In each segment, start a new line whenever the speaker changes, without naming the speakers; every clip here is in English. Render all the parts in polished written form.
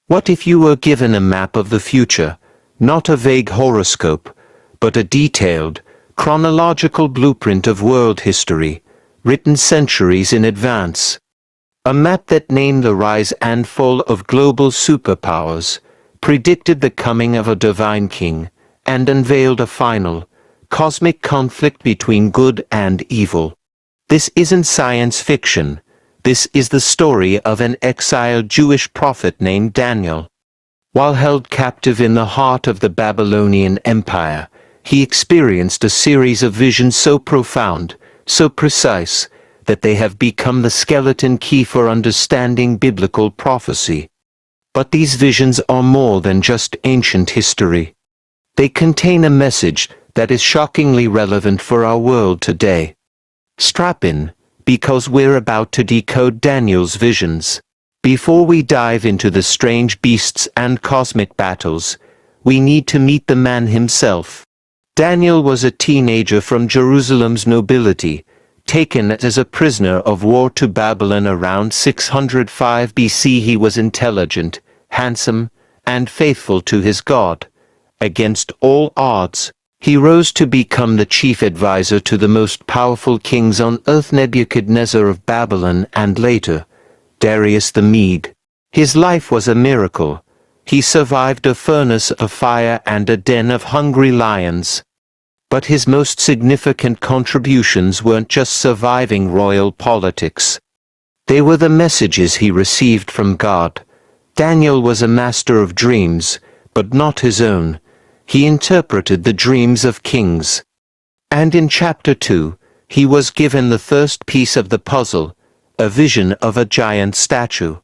What if you were given a map of the future, not a vague horoscope, but a detailed, chronological blueprint of world history, written centuries in advance? A map that named the rise and fall of global superpowers, predicted the coming of a divine king, and unveiled a final, cosmic conflict between good and evil. This isn't science fiction. This is the story of an exiled Jewish prophet named Daniel. While held captive in the heart of the Babylonian Empire, he experienced a series of visions so profound, so precise, that they have become the skeleton key for understanding biblical prophecy. But these visions are more than just ancient history. They contain a message that is shockingly relevant for our world today. Strap in, because we're about to decode Daniel's visions. Before we dive into the strange beasts and cosmic battles, we need to meet the man himself. Daniel was a teenager from Jerusalem's nobility, taken as a prisoner of war to Babylon around 605 BC. He was intelligent, handsome, and faithful to his God. Against all odds, he rose to become the chief advisor to the most powerful kings on earth, Nebuchadnezzar of Babylon and later, Darius the Mede. His life was a miracle. He survived a furnace of fire and a den of hungry lions. But his most significant contributions weren't just surviving royal politics. They were the messages he received from God. Daniel was a master of dreams, but not his own. He interpreted the dreams of kings. And in chapter 2, he was given the first piece of the puzzle, a vision of a giant statue.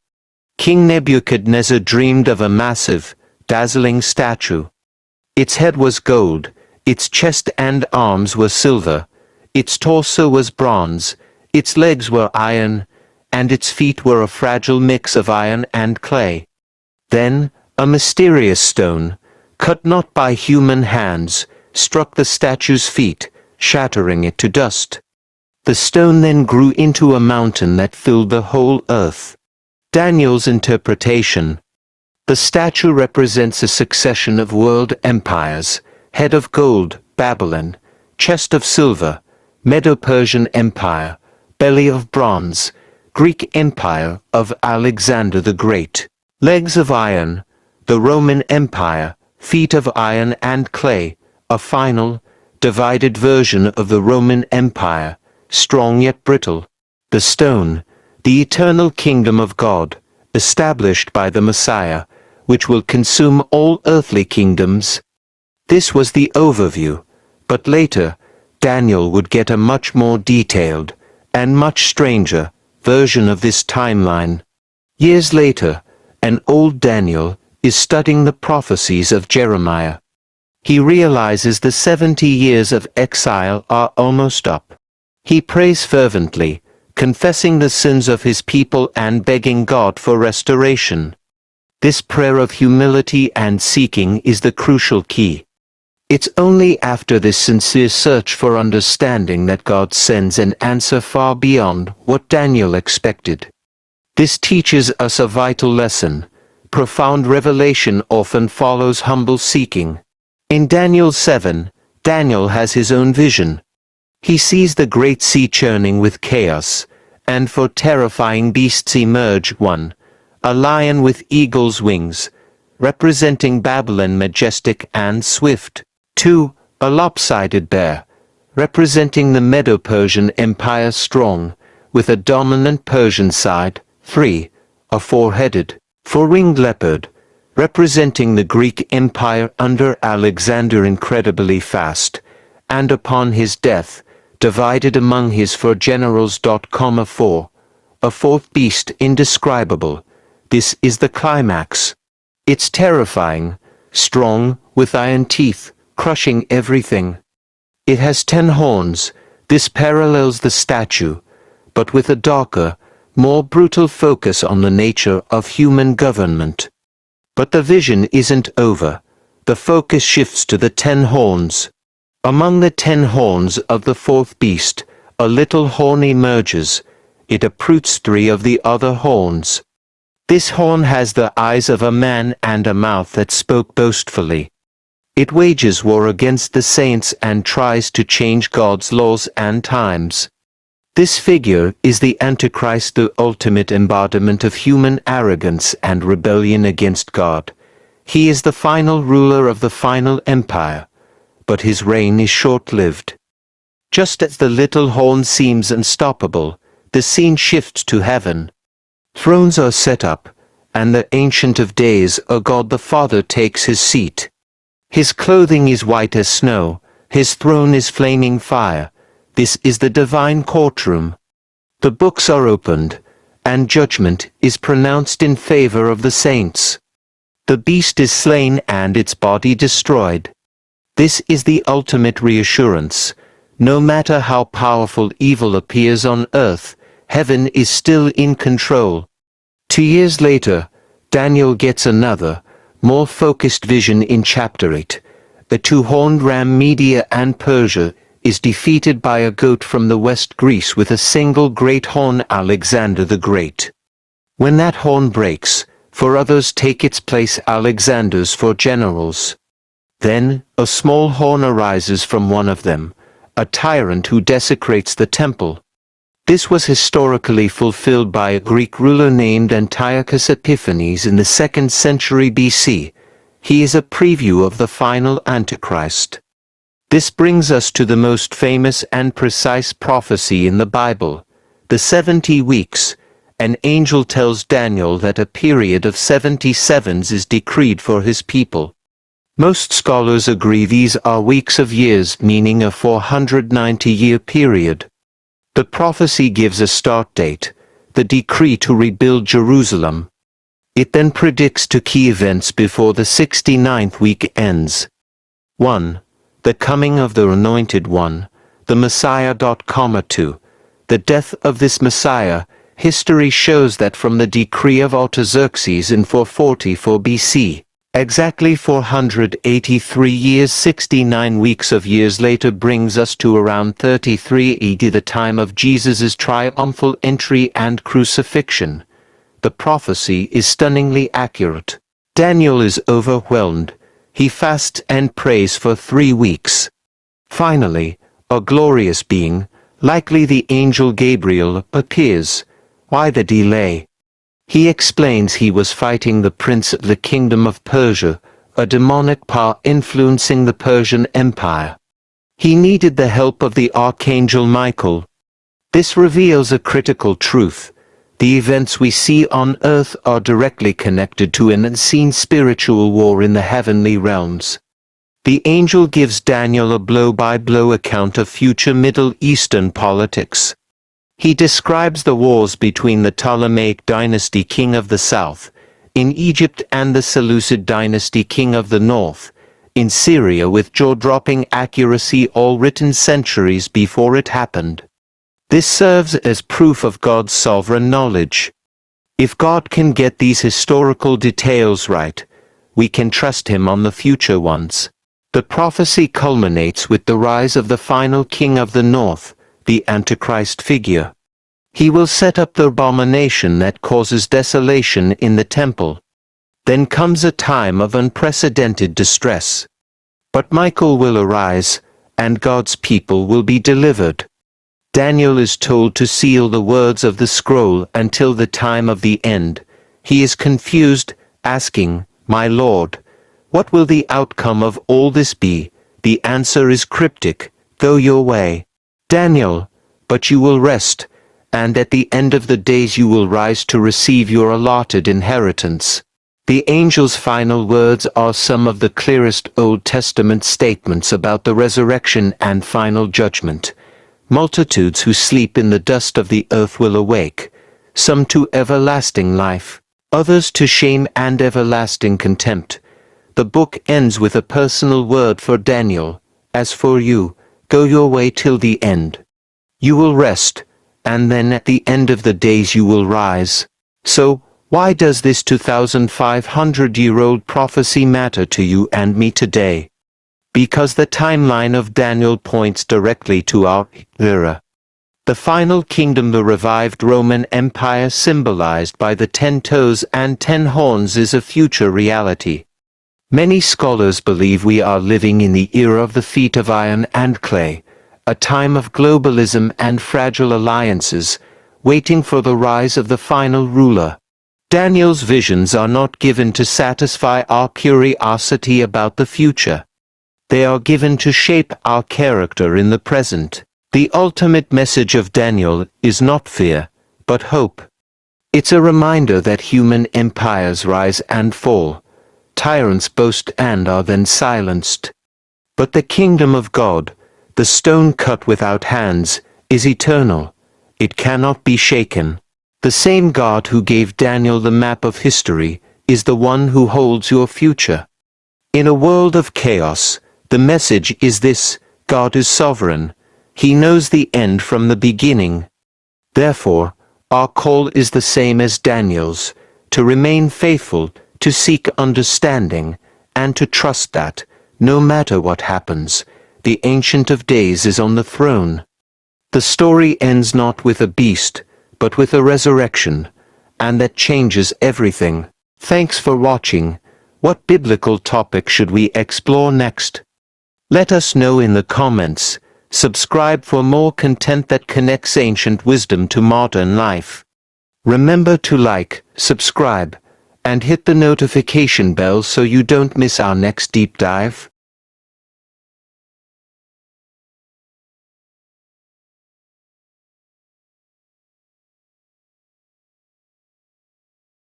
King Nebuchadnezzar dreamed of a massive, dazzling statue. Its head was gold, its chest and arms were silver, its torso was bronze, its legs were iron, and its feet were a fragile mix of iron and clay. Then, a mysterious stone, cut not by human hands, struck the statue's feet, shattering it to dust. The stone then grew into a mountain that filled the whole earth. Daniel's interpretation. The statue represents a succession of world empires: head of gold, Babylon; chest of silver, Medo-Persian Empire; belly of bronze, Greek Empire of Alexander the Great; legs of iron, the Roman Empire; feet of iron and clay, a final, divided version of the Roman Empire, strong yet brittle; the stone, the eternal kingdom of God, established by the Messiah, which will consume all earthly kingdoms. This was the overview, but later, Daniel would get a much more detailed, and much stranger, version of this timeline. Years later, an old Daniel is studying the prophecies of Jeremiah. He realizes the 70 years of exile are almost up. He prays fervently, confessing the sins of his people and begging God for restoration. This prayer of humility and seeking is the crucial key. It's only after this sincere search for understanding that God sends an answer far beyond what Daniel expected. This teaches us a vital lesson. Profound revelation often follows humble seeking. In Daniel 7, Daniel has his own vision. He sees the great sea churning with chaos, and four terrifying beasts emerge: 1. A lion with eagle's wings, representing Babylon, majestic and swift; 2. A lopsided bear, representing the Medo-Persian Empire, strong, with a dominant Persian side; 3. A four-headed, four-winged leopard, representing the Greek Empire under Alexander, incredibly fast, and upon his death, divided among his four generals. 4. A fourth beast, indescribable. This is the climax. It's terrifying, strong, with iron teeth, crushing everything. It has 10 horns. This parallels the statue, but with a darker, more brutal focus on the nature of human government. But the vision isn't over. The focus shifts to the 10 horns. Among the 10 horns of the fourth beast, a little horn emerges. It uproots 3 of the other horns. This horn has the eyes of a man and a mouth that spoke boastfully. It wages war against the saints and tries to change God's laws and times. This figure is the Antichrist, the ultimate embodiment of human arrogance and rebellion against God. He is the final ruler of the final empire, but his reign is short-lived. Just as the little horn seems unstoppable, the scene shifts to heaven. Thrones are set up, and the Ancient of Days, or God the Father, takes his seat. His clothing is white as snow, his throne is flaming fire. This is the divine courtroom. The books are opened, and judgment is pronounced in favor of the saints. The beast is slain and its body destroyed. This is the ultimate reassurance. No matter how powerful evil appears on earth, heaven is still in control. 2 years later, Daniel gets another, more focused vision in chapter 8. The two-horned ram, Media and Persia, is defeated by a goat from the west, Greece, with a single great horn, Alexander the Great. When that horn breaks, 4 others take its place, Alexander's 4 generals. Then, a small horn arises from one of them, a tyrant who desecrates the temple. This was historically fulfilled by a Greek ruler named Antiochus Epiphanes in the 2nd century BC. He is a preview of the final Antichrist. This brings us to the most famous and precise prophecy in the Bible, the 70 weeks. An angel tells Daniel that a period of 77s is decreed for his people. Most scholars agree these are weeks of years, meaning a 490-year period. The prophecy gives a start date, the decree to rebuild Jerusalem. It then predicts 2 key events before the 69th week ends. 1. The coming of the Anointed One, the Messiah. 2. The death of this Messiah. History shows that from the decree of Artaxerxes in 444 BC, exactly 483 years, 69 weeks of years later, brings us to around 33 AD, the time of Jesus' triumphal entry and crucifixion. The prophecy is stunningly accurate. Daniel is overwhelmed. He fasts and prays for 3 weeks. Finally, a glorious being, likely the angel Gabriel, appears. Why the delay? He explains he was fighting the prince of the kingdom of Persia, a demonic power influencing the Persian Empire. He needed the help of the archangel Michael. This reveals a critical truth. The events we see on earth are directly connected to an unseen spiritual war in the heavenly realms. The angel gives Daniel a blow-by-blow account of future Middle Eastern politics. He describes the wars between the Ptolemaic dynasty, king of the south, in Egypt, and the Seleucid dynasty, king of the north, in Syria, with jaw-dropping accuracy, all written centuries before it happened. This serves as proof of God's sovereign knowledge. If God can get these historical details right, we can trust him on the future ones. The prophecy culminates with the rise of the final king of the north, the Antichrist figure. He will set up the abomination that causes desolation in the temple. Then comes a time of unprecedented distress. But Michael will arise, and God's people will be delivered. Daniel is told to seal the words of the scroll until the time of the end. He is confused, asking, "My Lord, what will the outcome of all this be?" The answer is cryptic: "Go your way, Daniel, but you will rest, and at the end of the days you will rise to receive your allotted inheritance." The angel's final words are some of the clearest Old Testament statements about the resurrection and final judgment. Multitudes who sleep in the dust of the earth will awake, some to everlasting life, others to shame and everlasting contempt. The book ends with a personal word for Daniel: "As for you, go your way till the end. You will rest, and then at the end of the days you will rise." So, why does this 2,500-year-old prophecy matter to you and me today? Because the timeline of Daniel points directly to our era. The final kingdom, the revived Roman Empire symbolized by the 10 toes and 10 horns, is a future reality. Many scholars believe we are living in the era of the feet of iron and clay, a time of globalism and fragile alliances, waiting for the rise of the final ruler. Daniel's visions are not given to satisfy our curiosity about the future. They are given to shape our character in the present. The ultimate message of Daniel is not fear, but hope. It's a reminder that human empires rise and fall. Tyrants boast and are then silenced. But the kingdom of God, the stone cut without hands, is eternal. It cannot be shaken. The same God who gave Daniel the map of history is the one who holds your future. In a world of chaos, the message is this: God is sovereign. He knows the end from the beginning. Therefore, our call is the same as Daniel's, to remain faithful, to seek understanding, and to trust that, no matter what happens, the Ancient of Days is on the throne. The story ends not with a beast, but with a resurrection, and that changes everything. Thanks for watching. What biblical topic should we explore next? Let us know in the comments. Subscribe for more content that connects ancient wisdom to modern life. Remember to like, subscribe, and hit the notification bell so you don't miss our next deep dive.